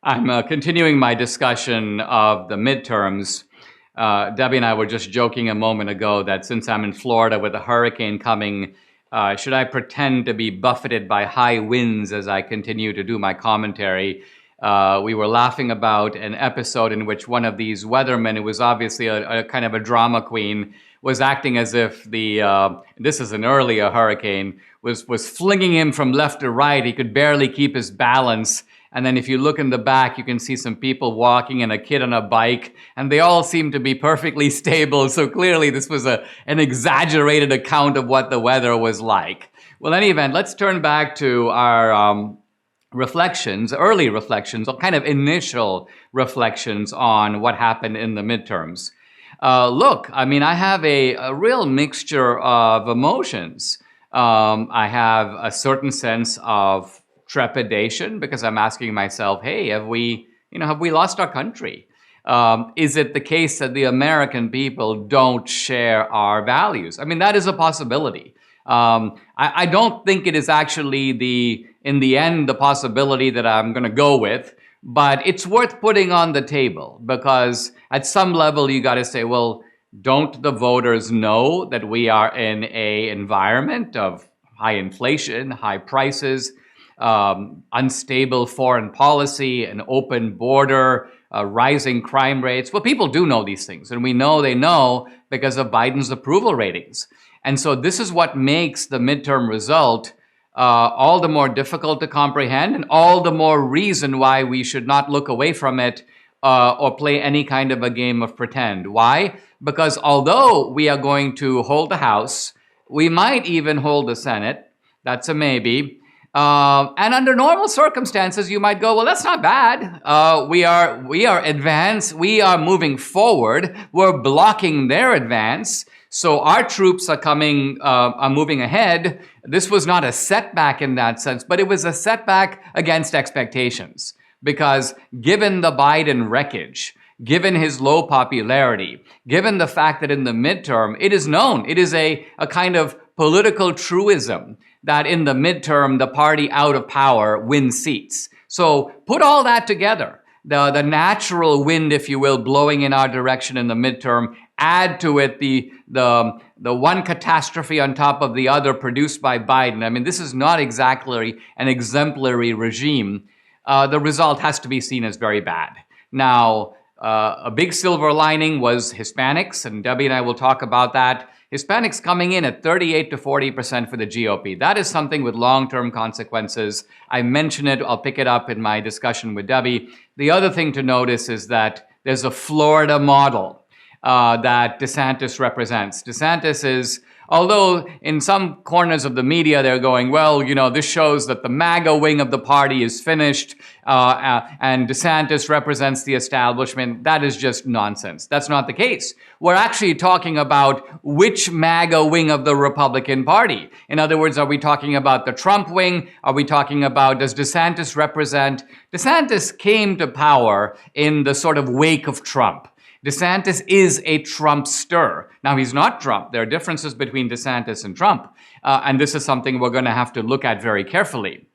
I'm continuing my discussion of the midterms. Debbie and I were just joking a moment ago that since I'm in Florida with a hurricane coming, should I pretend to be buffeted by high winds as I continue to do my commentary? We were laughing about an episode in which one of these weathermen, who was obviously a kind of a drama queen, was acting as if this is an earlier hurricane, was flinging him from left to right. He could barely keep his balance. And then if you look in the back, you can see some people walking and a kid on a bike, and they all seem to be perfectly stable. So clearly this was an exaggerated account of what the weather was like. Well, in any event, let's turn back to our reflections, early reflections, or kind of initial reflections on what happened in the midterms. Look, I mean, I have a real mixture of emotions. I have a certain sense of trepidation because I'm asking myself, hey, have we lost our country? Is it the case that the American people don't share our values? I mean, that is a possibility. I don't think it is actually in the end, the possibility that I'm going to go with, but it's worth putting on the table because at some level you got to say, well, don't the voters know that we are in an environment of high inflation, high prices, unstable foreign policy, an open border, rising crime rates? Well, people do know these things, and we know they know because of Biden's approval ratings. And so this is what makes the midterm result all the more difficult to comprehend, and all the more reason why we should not look away from it or play any kind of a game of pretend. Why? Because although we are going to hold the House, we might even hold the Senate. That's a maybe. And under normal circumstances, you might go, well, that's not bad. We are advanced. We are moving forward. We're blocking their advance. So our troops are moving ahead. This was not a setback in that sense, but it was a setback against expectations. Because given the Biden wreckage, given his low popularity, given the fact that in the midterm, it is known, it is a kind of political truism that in the midterm, the party out of power wins seats. So put all that together, the natural wind, if you will, blowing in our direction in the midterm, add to it the one catastrophe on top of the other produced by Biden. I mean, this is not exactly an exemplary regime. The result has to be seen as very bad. Now, a big silver lining was Hispanics, and Debbie and I will talk about that. Hispanics coming in at 38 to 40% for the GOP. That is something with long-term consequences. I mentioned it. I'll pick it up in my discussion with Debbie. The other thing to notice is that there's a Florida model that DeSantis represents. DeSantis is, although in some corners of the media they're going, well, you know, this shows that the MAGA wing of the party is finished and DeSantis represents the establishment. That is just nonsense. That's not the case. We're actually talking about which MAGA wing of the Republican Party. In other words, are we talking about the Trump wing? Are we talking about, does DeSantis represent? DeSantis came to power in the sort of wake of Trump. DeSantis is a Trumpster. Now, he's not Trump. There are differences between DeSantis and Trump. And this is something we're going to have to look at very carefully.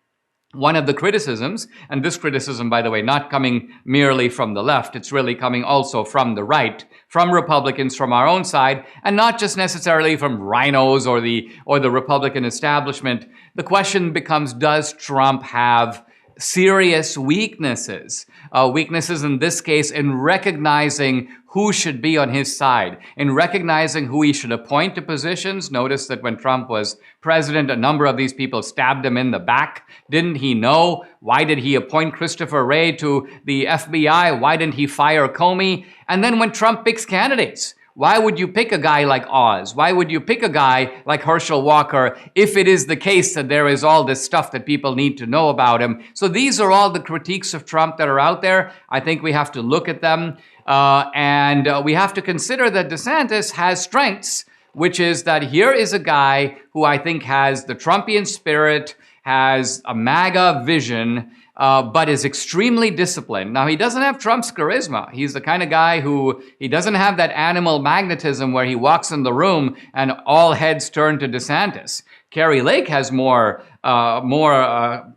One of the criticisms, and this criticism, by the way, not coming merely from the left, it's really coming also from the right, from Republicans, from our own side, and not just necessarily from rhinos or the Republican establishment. The question becomes, does Trump have serious weaknesses? Weaknesses in this case in recognizing who should be on his side, in recognizing who he should appoint to positions. Notice that when Trump was president, a number of these people stabbed him in the back. Didn't he know? Why did he appoint Christopher Wray to the FBI? Why didn't he fire Comey? And then when Trump picks candidates, why would you pick a guy like Oz? Why would you pick a guy like Herschel Walker if it is the case that there is all this stuff that people need to know about him? So these are all the critiques of Trump that are out there. I think we have to look at them. And we have to consider that DeSantis has strengths, which is that here is a guy who I think has the Trumpian spirit, has a MAGA vision, but is extremely disciplined. Now, he doesn't have Trump's charisma. He's the kind of guy who, he doesn't have that animal magnetism where he walks in the room and all heads turn to DeSantis. Carrie Lake has more charisma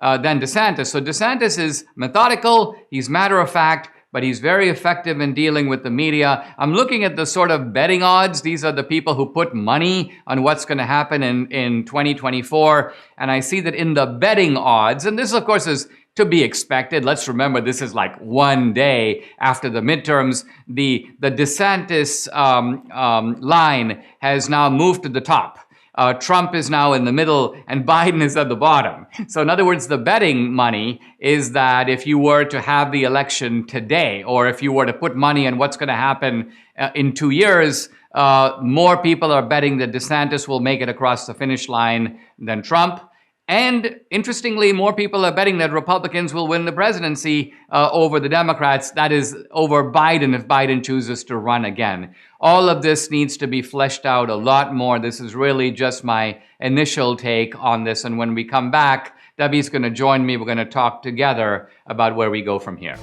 than DeSantis. So DeSantis is methodical, he's matter of fact, but he's very effective in dealing with the media. I'm looking at the sort of betting odds. These are the people who put money on what's going to happen in 2024. And I see that in the betting odds, and this, of course, is to be expected. Let's remember, this is like one day after the midterms. The DeSantis line has now moved to the top. Trump is now in the middle and Biden is at the bottom. So in other words, the betting money is that if you were to have the election today, or if you were to put money on what's going to happen in 2 years, more people are betting that DeSantis will make it across the finish line than Trump. And interestingly, more people are betting that Republicans will win the presidency over the Democrats, that is, over Biden if Biden chooses to run again. All of this needs to be fleshed out a lot more. This is really just my initial take on this. And when we come back, Debbie's going to join me. We're going to talk together about where we go from here.